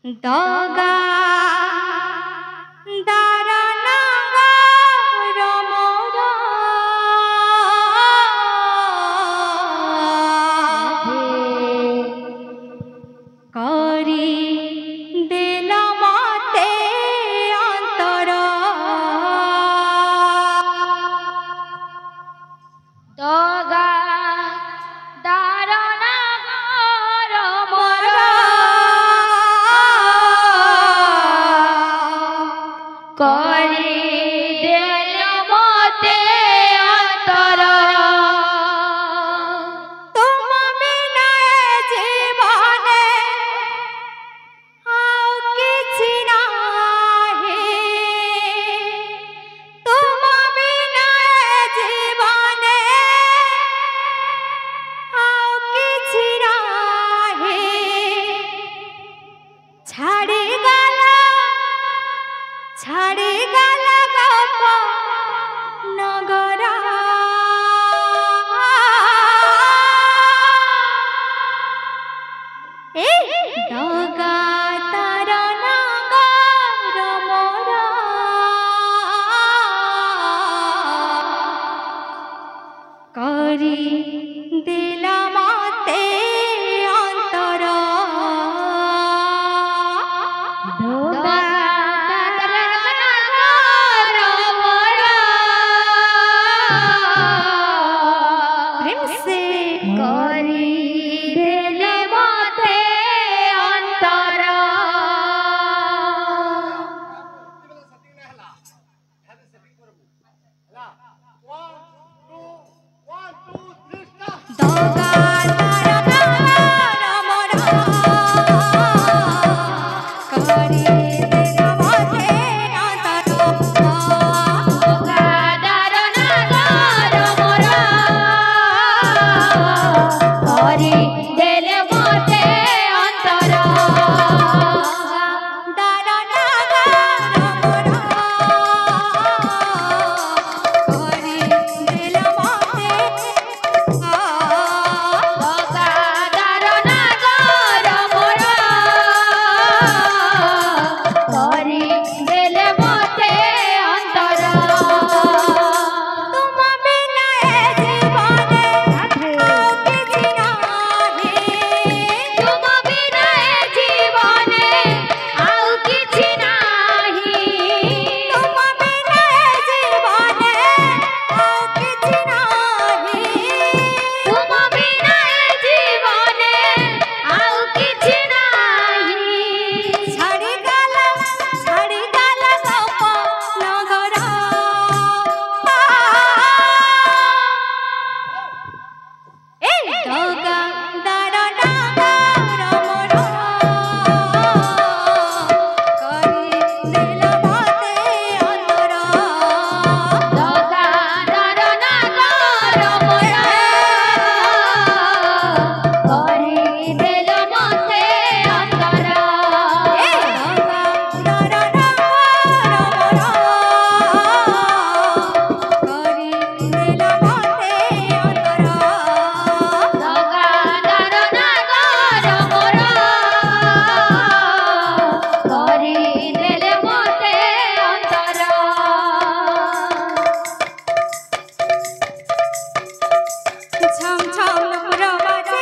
দগা দারানা রমরা করি দিল মতে অন্তর দগা দারনা রমরা করি দিল মতে অন্তর তুম বিনা জীবনে আও কিছু নাহি তুম বিনা জীবনে আও কিছু নাহি ছাড়ি গেল গপ নগরা দগা তারনা রমরা করি দিল মতে অন্তর দগা দারনা রমরা প্রেম সে করি দিল মতে অন্তর দগা তারনা রমরা করি দিল মতে অন্তর দগা দারনা রমরা করি দিল মতে অন্তর দারানা রমরা করি দিল মতে দগা দারনা রমরা করি দিল মতে অন্তর তুম বিনা জীবনে আও কিছু নাহি তুম বিনা জীবনে আও কিছু নাহি তুম বিনা জীবনে আও কিছু নাহি তুম বিনা জীবনে আও কিছু নাহি ছাড়ি গেল গপ নগরা দগা দারনা রমরা করি দিল মতে অন্তর দগা দারনা রমরা করি দিল মতে অন্তর দগা দারনা রমরা করি দিল মতে অন্তর ছম ছম প্রবাজে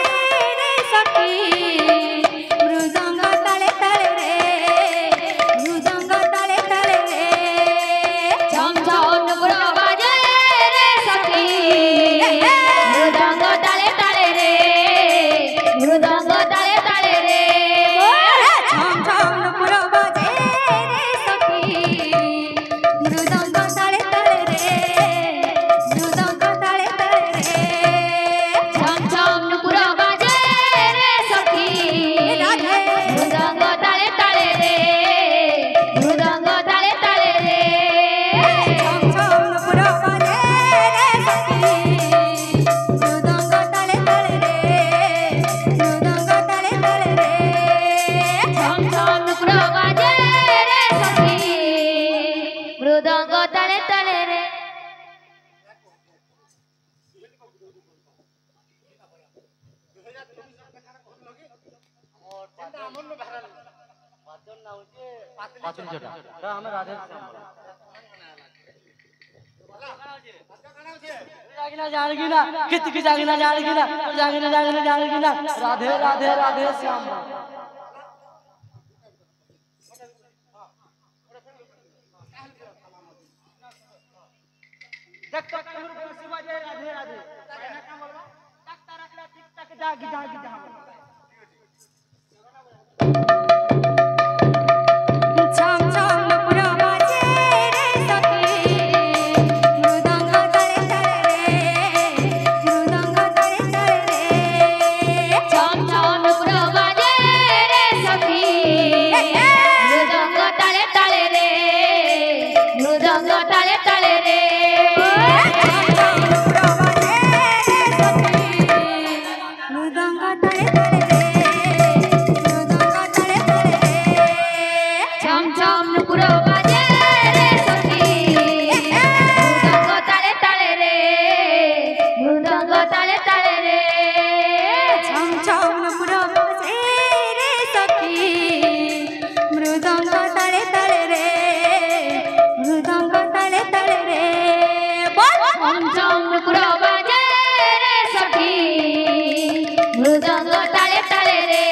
রে সখী মৃদঙ্গ তালে তালে রে মৃদঙ্গ তালে তালে রে ঝম ঝম নুপুর বাজে রে সখী মৃদঙ্গ তালে তালে রে মৃদঙ্গ তালে তালে রে ছম ছম প্রবাজে রে সখী মৃদঙ্গ তালে তালে রে মৃদঙ্গ তালে তালে রে ঝম ঝম নুপুর বাজে রে সখী মৃদঙ্গ তালে তালে রে মৃদঙ্গ তালে তালে রে ছম ছম প্রবাজে রে সখী মৃদঙ্গ তালে তালে রে মৃদঙ্গ তালে তালে রে ঝম ঝম নুপুর বাজে রে সখী মৃদঙ্গ তালে তালে রে আমার पाचन जोटा तो हमें राधे जागना जागना कित की जागना जागना जागना जागना जागना राधे राधे राधे श्याम जग तक कुर्सी बजे राधे राधे कहना क्या बोलबा तक तरक ला टिक तक जागी जागी जा छम छम नुपुरा बाजे रे सखी मृदंग तले तले रे मृदंग तले तले रे छम छम नुपुरा बाजे रे सखी मृदंग ताले ताले रे मृदंग ताले ताले रे छम छम नुपुरा बाजे रे सखी मृदंग ताले ताले रे मृदंग ताले ताले रे छम छम नुपुरा बाजे रे सखी मृदंग तले तले रे मृदंग तले तले रे छम छम नुपुरा बाजे रे सखी मृदंग ताले ताले रे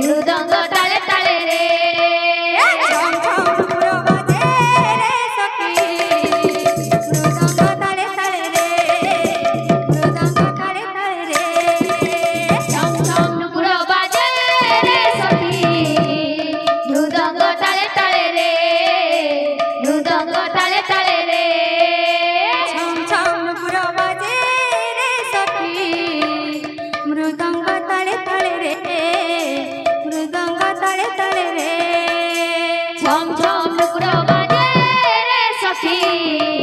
मृदंग ताले ताले रे छम छम नुपुरा बाजे रे सखी मृदंग तले तले रे मृदंग तले तले रे छम छम नुपुरा बाजे रे सखी मृदंग ताले ताले रे मृदंग ताले ताले रे छम छम नुपुरा बाजे रे सखी मृदंग तले तले रे मृदंग तले तले रे छम छम नुपुरा बाजे रे सखी